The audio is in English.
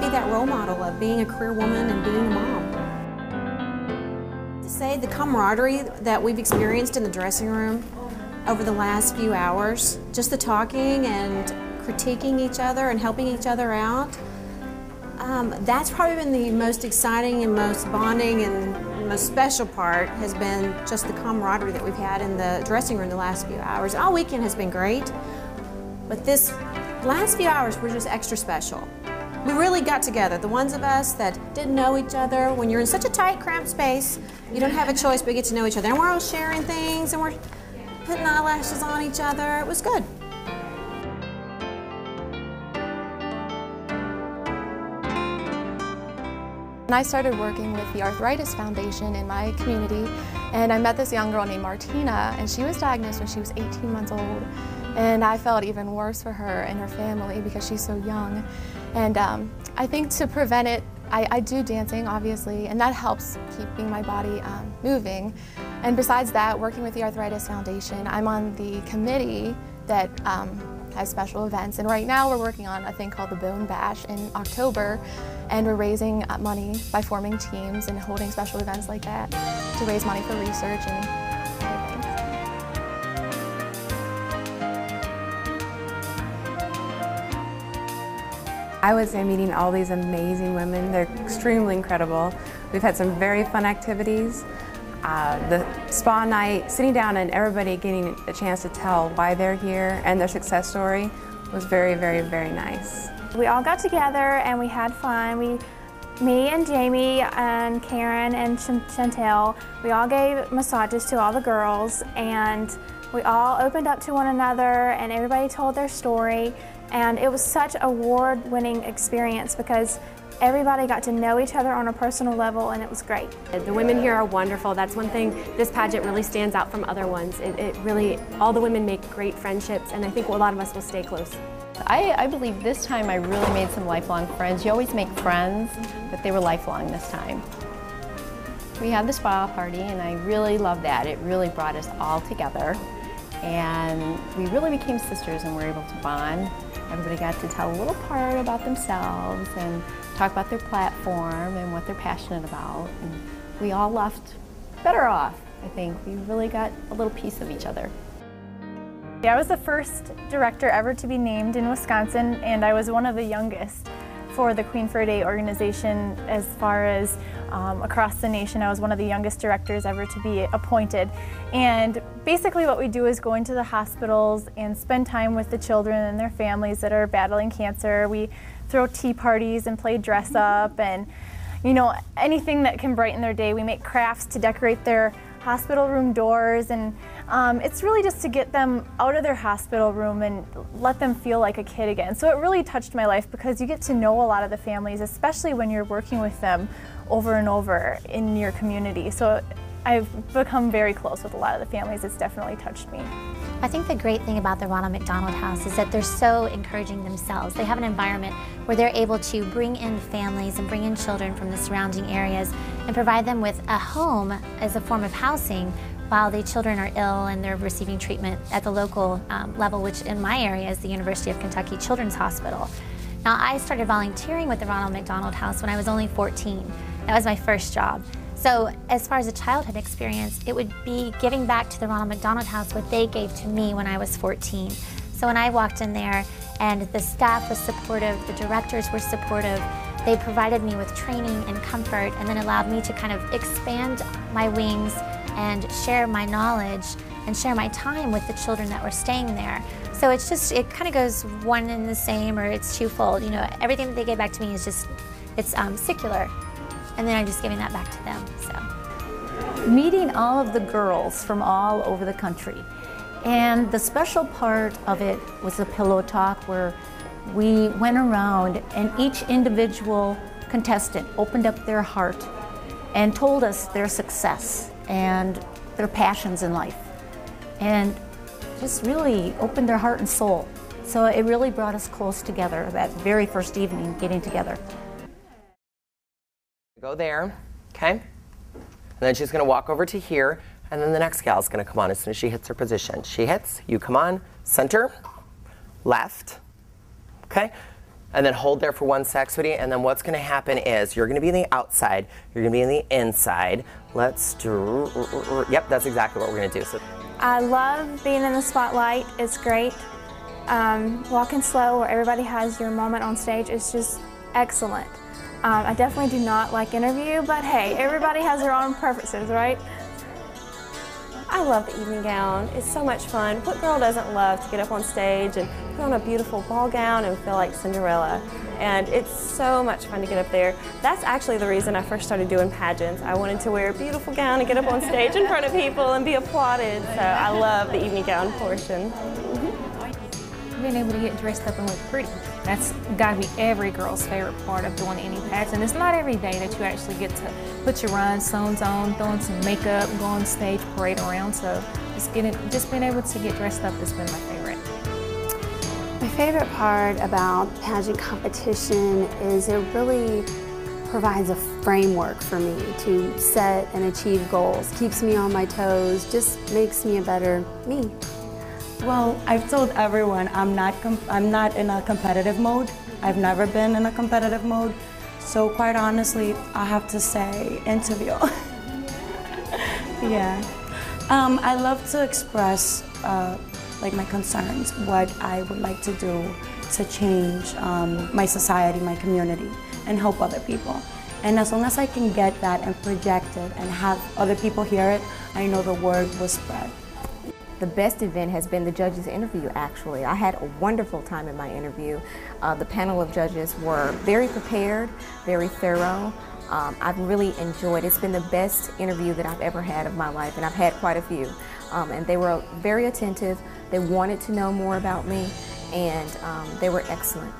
be that role model of being a career woman and being a mom. To say the camaraderie that we've experienced in the dressing room over the last few hours, just the talking and critiquing each other and helping each other out, that's probably been the most exciting and most bonding and most special part, has been just the camaraderie that we've had in the dressing room the last few hours. All weekend has been great, but this last few hours were just extra special. We really got together, the ones of us that didn't know each other. When you're in such a tight, cramped space, you don't have a choice but get to know each other. And we're all sharing things, and we're putting eyelashes on each other. It was good. And I started working with the Arthritis Foundation in my community, and I met this young girl named Martina, and she was diagnosed when she was 18 months old. And I felt even worse for her and her family because she's so young. And I think to prevent it, I do dancing, obviously, and that helps keeping my body moving. And besides that, working with the Arthritis Foundation, I'm on the committee that has special events. And right now we're working on a thing called the Bone Bash in October, and we're raising money by forming teams and holding special events like that to raise money for research and other things. I was there meeting all these amazing women. They're extremely incredible. We've had some very fun activities. The spa night, sitting down and everybody getting a chance to tell why they're here and their success story was very, very, very nice. We all got together and we had fun. Me and Jamie and Karen and Chantel, we all gave massages to all the girls, and we all opened up to one another and everybody told their story. And it was such an award-winning experience because everybody got to know each other on a personal level, and it was great. The women here are wonderful. That's one thing this pageant really stands out from other ones. It really, all the women make great friendships, and I think a lot of us will stay close. I believe this time I really made some lifelong friends. You always make friends, but they were lifelong this time. We had the spa party, and I really loved that. It really brought us all together, and we really became sisters and were able to bond. Everybody got to tell a little part about themselves and talk about their platform and what they're passionate about. And we all left better off, I think. We really got a little piece of each other. Yeah, I was the first director ever to be named in Wisconsin, and I was one of the youngest for the Queen for a Day organization. As far as across the nation, I was one of the youngest directors ever to be appointed. And basically what we do is go into the hospitals and spend time with the children and their families that are battling cancer. We throw tea parties and play dress up, and anything that can brighten their day. We make crafts to decorate their hospital room doors, and it's really just to get them out of their hospital room and let them feel like a kid again. So it really touched my life because you get to know a lot of the families, especially when you're working with them over and over in your community. So I've become very close with a lot of the families. It's definitely touched me. I think the great thing about the Ronald McDonald House is that they're so encouraging themselves. They have an environment where they're able to bring in families and bring in children from the surrounding areas and provide them with a home as a form of housing while the children are ill and they're receiving treatment at the local level, which in my area is the University of Kentucky Children's Hospital. Now, I started volunteering with the Ronald McDonald House when I was only 14. That was my first job. So as far as a childhood experience, it would be giving back to the Ronald McDonald House what they gave to me when I was 14. So when I walked in there and the staff was supportive, the directors were supportive, they provided me with training and comfort and then allowed me to kind of expand my wings and share my knowledge and share my time with the children that were staying there. So it's just, it kind of goes one and the same, or it's twofold. Everything that they gave back to me is just, it's secular. And then I'm just giving that back to them, so. Meeting all of the girls from all over the country. And the special part of it was a pillow talk where we went around and each individual contestant opened up their heart and told us their success and their passions in life. And just really opened their heart and soul. So it really brought us close together that very first evening getting together. Go there, okay? And then she's gonna walk over to here, and then the next gal's gonna come on as soon as she hits her position. She hits, you come on, center, left, okay? And then hold there for 1 sec, sweetie. And then what's gonna happen is you're gonna be on the outside, you're gonna be on the inside. Let's do, yep, that's exactly what we're gonna do. So, I love being in the spotlight. It's great. Walking slow where everybody has your moment on stage is just excellent. I definitely do not like interview, but hey, everybody has their own preferences, right? I love the evening gown. It's so much fun. What girl doesn't love to get up on stage and put on a beautiful ball gown and feel like Cinderella? And it's so much fun to get up there. That's actually the reason I first started doing pageants. I wanted to wear a beautiful gown and get up on stage in front of people and be applauded. So I love the evening gown portion. Being able to get dressed up and look pretty. That's got to be every girl's favorite part of doing any pageant. It's not every day that you actually get to put your rhinestones on, throwing some makeup, go on stage, parade around. So just being able to get dressed up has been my favorite. My favorite part about pageant competition is it really provides a framework for me to set and achieve goals. Keeps me on my toes, just makes me a better me. Well, I've told everyone I'm not in a competitive mode. I've never been in a competitive mode. So quite honestly, I have to say interview. Yeah. I love to express like my concerns, what I would like to do to change my society, my community, and help other people. And as long as I can get that and project it and have other people hear it, I know the word will spread. The best event has been the judges' interview, actually. I had a wonderful time in my interview. The panel of judges were very prepared, very thorough. I've really enjoyed it. It's been the best interview that I've ever had of my life, and I've had quite a few. And they were very attentive. They wanted to know more about me, and they were excellent.